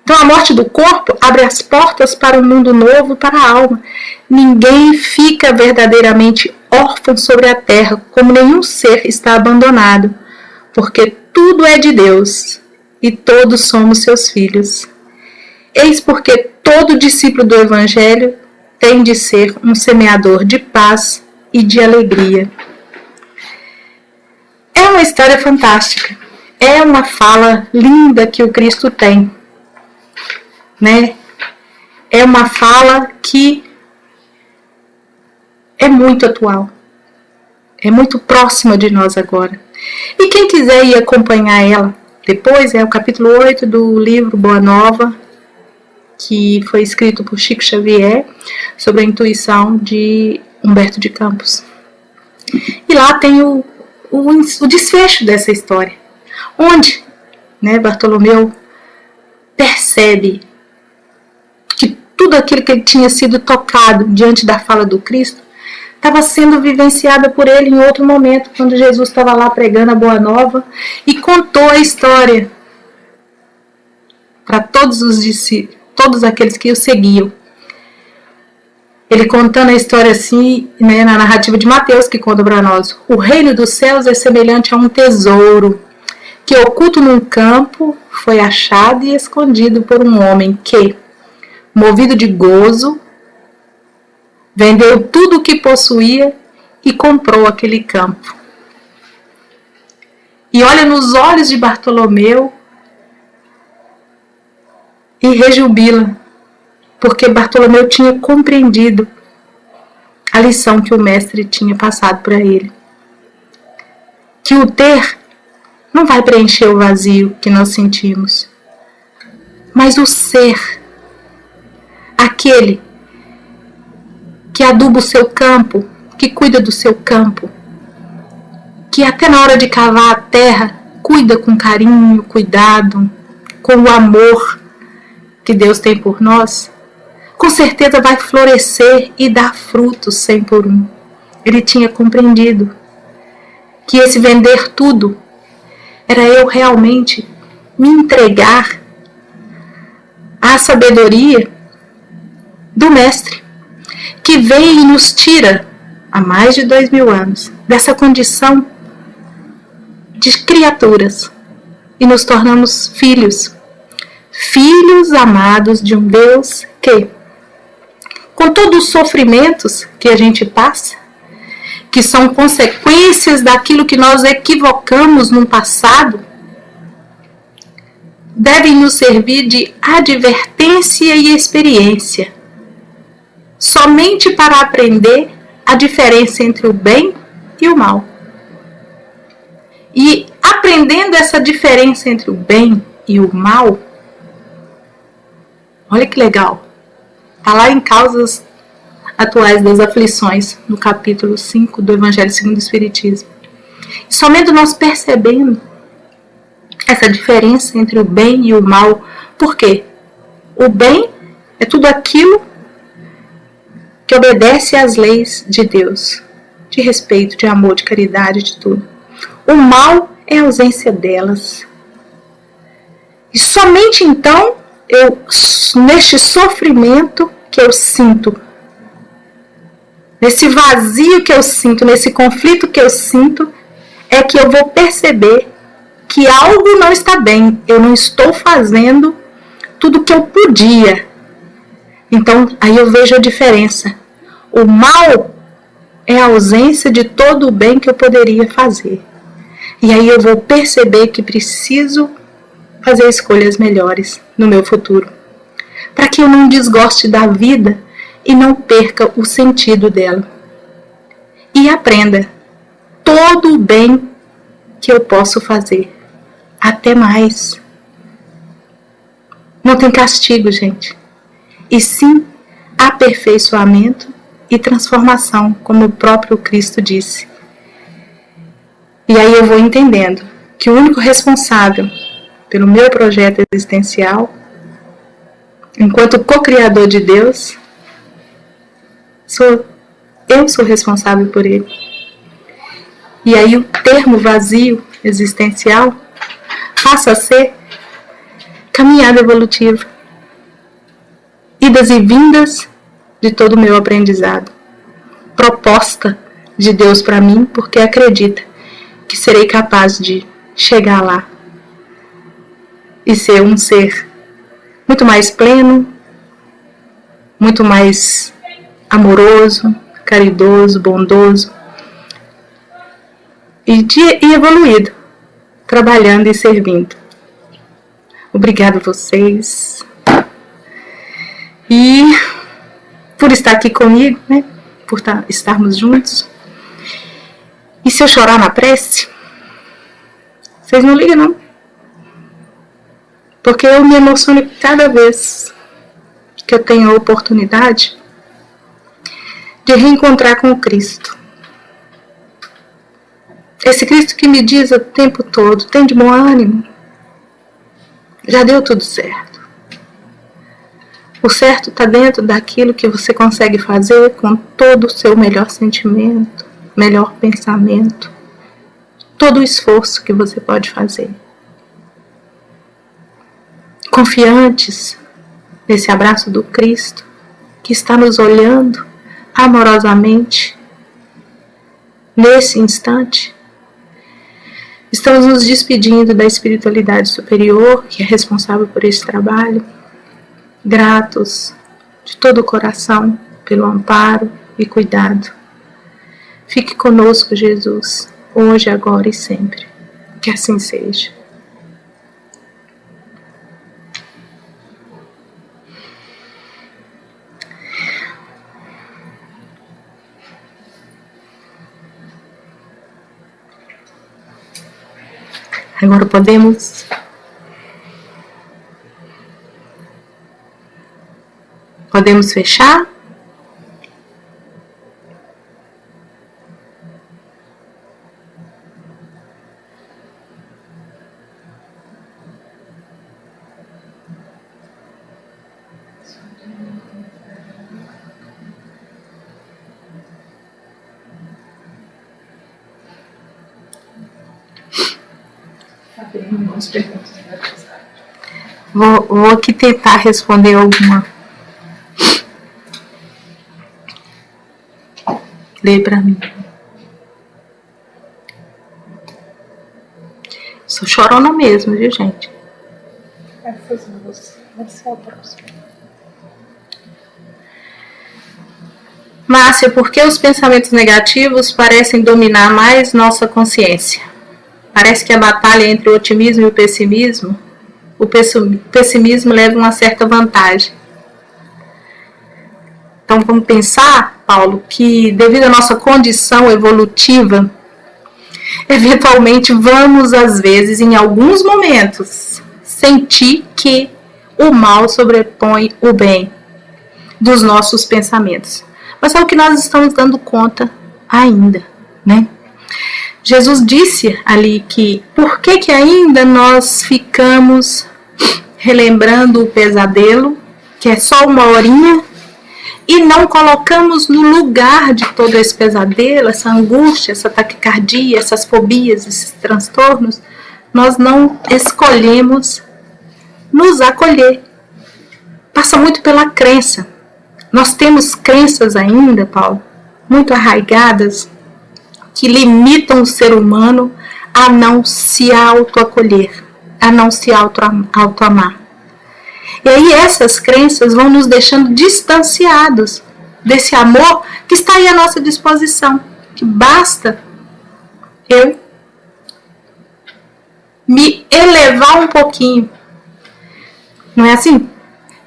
Então a morte do corpo abre as portas para um mundo novo para a alma. Ninguém fica verdadeiramente órfão sobre a terra, como nenhum ser está abandonado, porque tudo é de Deus e todos somos seus filhos. Eis porque todo discípulo do Evangelho tem de ser um semeador de paz e de alegria. É uma história fantástica. É uma fala linda que o Cristo tem, né? É uma fala que é muito atual. É muito próxima de nós agora. E quem quiser ir acompanhar ela depois, é o capítulo 8 do livro Boa Nova, que foi escrito por Chico Xavier, sobre a intuição de Humberto de Campos. E lá tem o desfecho dessa história, onde, né, Bartolomeu percebe que tudo aquilo que ele tinha sido tocado diante da fala do Cristo estava sendo vivenciada por ele em outro momento, quando Jesus estava lá pregando a Boa Nova e contou a história para todos os discípulos, todos aqueles que o seguiam. Ele contando a história assim, né, na narrativa de Mateus, que conta para nós: o reino dos céus é semelhante a um tesouro que, oculto num campo, foi achado e escondido por um homem que, movido de gozo, vendeu tudo o que possuía e comprou aquele campo. E olha nos olhos de Bartolomeu e rejubila, porque Bartolomeu tinha compreendido a lição que o mestre tinha passado para ele. Que o ter não vai preencher o vazio que nós sentimos, mas o ser, aquele que aduba o seu campo, que cuida do seu campo, que até na hora de cavar a terra, cuida com carinho, cuidado, com o amor que Deus tem por nós, com certeza vai florescer e dar frutos 100 por 1. Ele tinha compreendido que esse vender tudo era eu realmente me entregar à sabedoria do Mestre, que vem e nos tira, há mais de 2000 anos, dessa condição de criaturas e nos tornamos filhos. Filhos amados de um Deus que, com todos os sofrimentos que a gente passa, que são consequências daquilo que nós equivocamos no passado, devem nos servir de advertência e experiência, somente para aprender a diferença entre o bem e o mal. E aprendendo essa diferença entre o bem e o mal, olha que legal, está lá em Causas Atuais das Aflições, no capítulo 5 do Evangelho segundo o Espiritismo. E somente nós percebendo essa diferença entre o bem e o mal, por quê? O bem é tudo aquilo que obedece às leis de Deus, de respeito, de amor, de caridade, de tudo. O mal é a ausência delas. E somente então, neste sofrimento que eu sinto nesse vazio que eu sinto, nesse conflito que eu sinto, é que eu vou perceber que algo não está bem. Eu não estou fazendo tudo o que eu podia. Então, aí eu vejo a diferença. O mal é a ausência de todo o bem que eu poderia fazer. E aí eu vou perceber que preciso fazer escolhas melhores no meu futuro, para que eu não desgoste da vida e não perca o sentido dela. E aprenda todo o bem que eu posso fazer. Até mais. Não tem castigo, gente. E sim aperfeiçoamento e transformação, como o próprio Cristo disse. E aí eu vou entendendo que o único responsável pelo meu projeto existencial, enquanto co-criador de Deus, eu sou responsável por ele. E aí o termo vazio existencial passa a ser caminhada evolutiva, idas e vindas de todo o meu aprendizado, proposta de Deus para mim, porque acredita que serei capaz de chegar lá e ser um ser muito mais pleno, muito mais amoroso, caridoso, bondoso e evoluído, trabalhando e servindo. Obrigada a vocês e por estar aqui comigo, né? Por estarmos juntos. E se eu chorar na prece, vocês não ligam não, porque eu me emociono cada vez que eu tenho a oportunidade de reencontrar com o Cristo. Esse Cristo que me diz o tempo todo: tem de bom ânimo, já deu tudo certo. O certo está dentro daquilo que você consegue fazer com todo o seu melhor sentimento, melhor pensamento, todo o esforço que você pode fazer. Confiantes nesse abraço do Cristo, que está nos olhando amorosamente, nesse instante, estamos nos despedindo da espiritualidade superior, que é responsável por esse trabalho, gratos de todo o coração pelo amparo e cuidado. Fique conosco, Jesus, hoje, agora e sempre. Que assim seja. Agora podemos fechar? Vou aqui tentar responder alguma. Lê pra mim. Sou chorona mesmo, viu, gente? Vai ser o próximo. Márcia, por que os pensamentos negativos parecem dominar mais nossa consciência? Parece que a batalha entre o otimismo e o pessimismo leva uma certa vantagem. Então vamos pensar, Paulo, que devido à nossa condição evolutiva, eventualmente vamos, às vezes, em alguns momentos, sentir que o mal sobrepõe o bem dos nossos pensamentos. Mas é o que nós estamos dando conta ainda, né? Jesus disse ali que por que ainda nós ficamos relembrando o pesadelo, que é só uma horinha, e não colocamos no lugar de todo esse pesadelo, essa angústia, essa taquicardia, essas fobias, esses transtornos, nós não escolhemos nos acolher. Passa muito pela crença. Nós temos crenças ainda, Paulo, muito arraigadas, que limitam o ser humano a não se autoacolher, a não se autoamar. E aí essas crenças vão nos deixando distanciados desse amor que está aí à nossa disposição, que basta eu me elevar um pouquinho, não é assim?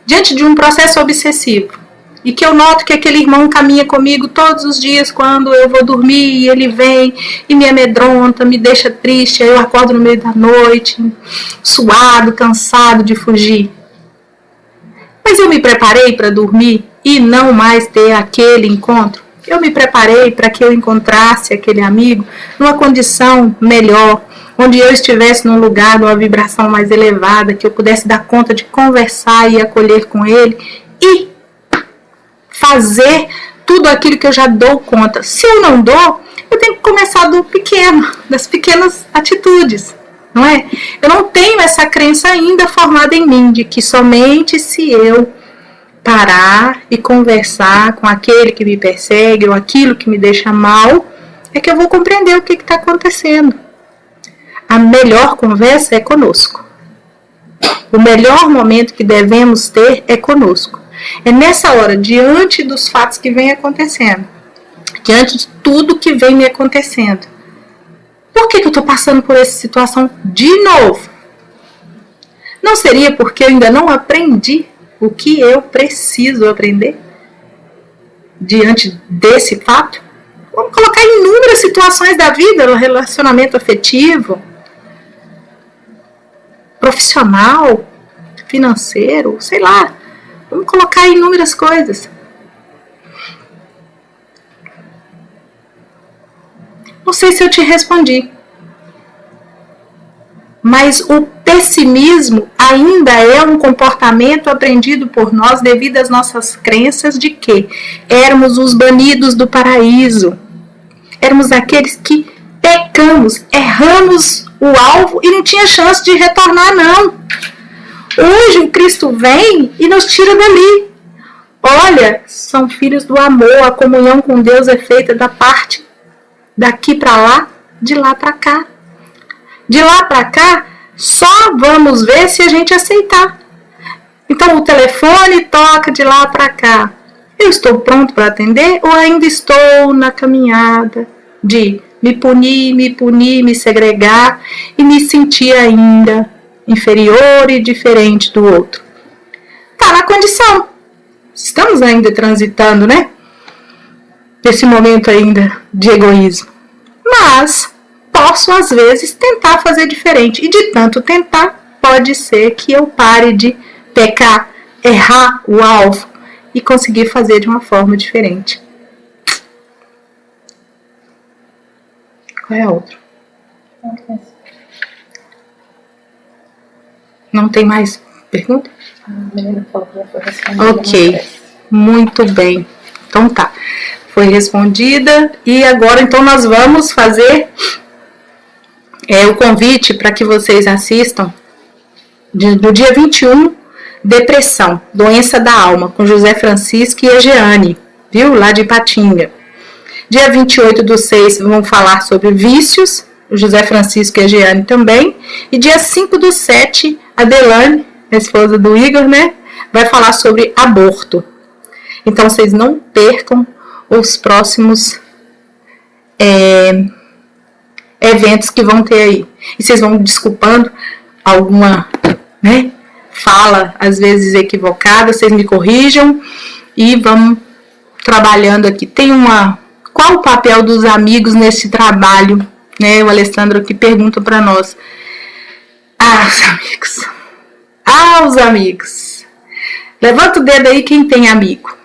Diante de um processo obsessivo, e que eu noto que aquele irmão caminha comigo todos os dias quando eu vou dormir, e ele vem e me amedronta, me deixa triste, aí eu acordo no meio da noite, suado, cansado de fugir. Mas eu me preparei para dormir e não mais ter aquele encontro. Eu me preparei para que eu encontrasse aquele amigo numa condição melhor, onde eu estivesse num lugar, numa vibração mais elevada, que eu pudesse dar conta de conversar e acolher com ele e fazer tudo aquilo que eu já dou conta. Se eu não dou, eu tenho que começar do pequeno, das pequenas atitudes, não é? Eu não tenho essa crença ainda formada em mim, de que somente se eu parar e conversar com aquele que me persegue ou aquilo que me deixa mal, é que eu vou compreender o que está acontecendo. A melhor conversa é conosco. O melhor momento que devemos ter é conosco. É nessa hora, diante dos fatos que vem acontecendo, diante de tudo que vem me acontecendo, por que eu estou passando por essa situação de novo? Não seria porque eu ainda não aprendi o que eu preciso aprender diante desse fato? Vamos colocar inúmeras situações da vida, relacionamento afetivo, profissional, financeiro, sei lá. Vamos colocar inúmeras coisas. Não sei se eu te respondi. Mas o pessimismo ainda é um comportamento aprendido por nós devido às nossas crenças de que éramos os banidos do paraíso. Éramos aqueles que pecamos, erramos o alvo e não tinha chance de retornar, não. Hoje o Cristo vem e nos tira dali. Olha, são filhos do amor, a comunhão com Deus é feita da parte daqui para lá, de lá para cá. De lá para cá, só vamos ver se a gente aceitar. Então o telefone toca de lá para cá. Eu estou pronto para atender ou ainda estou na caminhada de me punir, me segregar e me sentir ainda inferior e diferente do outro? Está na condição. Estamos ainda transitando, né? Nesse momento ainda de egoísmo. Mas posso, às vezes, tentar fazer diferente. E de tanto tentar, pode ser que eu pare de pecar, errar o alvo e conseguir fazer de uma forma diferente. Qual é a outra? Não tem mais pergunta? Ok, muito bem. Então tá, foi respondida. E agora então nós vamos fazer o convite para que vocês assistam no dia 21, Depressão, Doença da Alma, com José Francisco e a Jeane, viu? Lá de Ipatinga. Dia 28/6 vamos falar sobre vícios, o José Francisco e a Jeane também. E dia 5/7, a Delane, a esposa do Igor, né, vai falar sobre aborto. Então vocês não percam os próximos eventos que vão ter aí. E vocês vão desculpando alguma, né, fala às vezes equivocada, vocês me corrijam e vamos trabalhando aqui. Tem qual o papel dos amigos nesse trabalho, né? O Alessandro aqui pergunta para nós. Os amigos. Levanta o dedo aí quem tem amigo.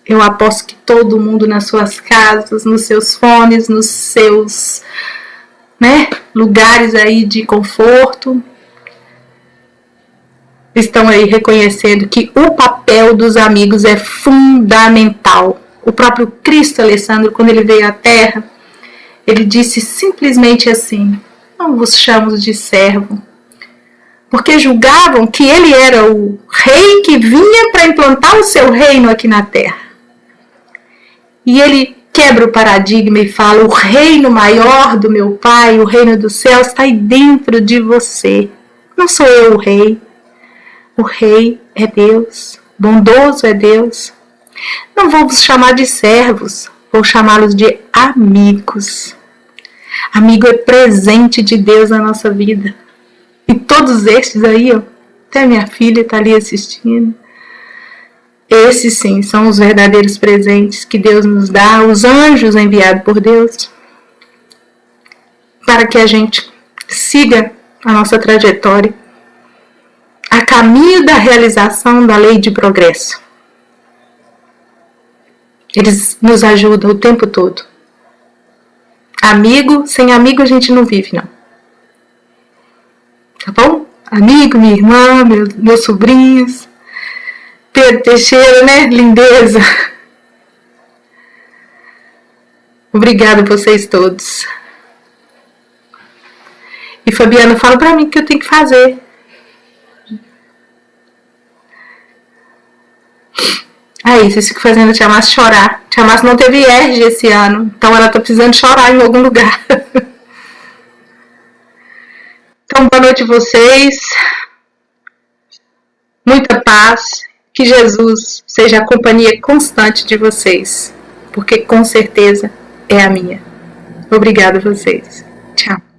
Eu aposto que todo mundo nas suas casas, nos seus fones, nos seus, né, lugares aí de conforto, estão aí reconhecendo que o papel dos amigos é fundamental. O próprio Cristo, Alessandro, quando ele veio à Terra, ele disse simplesmente assim: não vos chamo de servo, porque julgavam que ele era o rei que vinha para implantar o seu reino aqui na Terra. E ele quebra o paradigma e fala: o reino maior do meu Pai, o reino dos céus, está aí dentro de você. Não sou eu o rei. O rei é Deus. Bondoso é Deus. Não vou vos chamar de servos, vou chamá-los de amigos. Amigo é presente de Deus na nossa vida. E todos estes aí, ó, até minha filha está ali assistindo. Esses sim são os verdadeiros presentes que Deus nos dá, os anjos enviados por Deus, para que a gente siga a nossa trajetória a caminho da realização da lei de progresso. Eles nos ajudam o tempo todo. Amigo, sem amigo a gente não vive, não. Tá bom? Amigo, minha irmã, meus sobrinhos, Pedro Teixeira, né? Lindeza. Obrigada a vocês todos. E Fabiana, fala pra mim o que eu tenho que fazer. Aí, vocês ficam fazendo a Tia Márcia chorar. Tia Márcia não teve ERG esse ano, então ela tá precisando chorar em algum lugar. Então, boa noite a vocês. Muita paz. Que Jesus seja a companhia constante de vocês, porque com certeza é a minha. Obrigada a vocês. Tchau.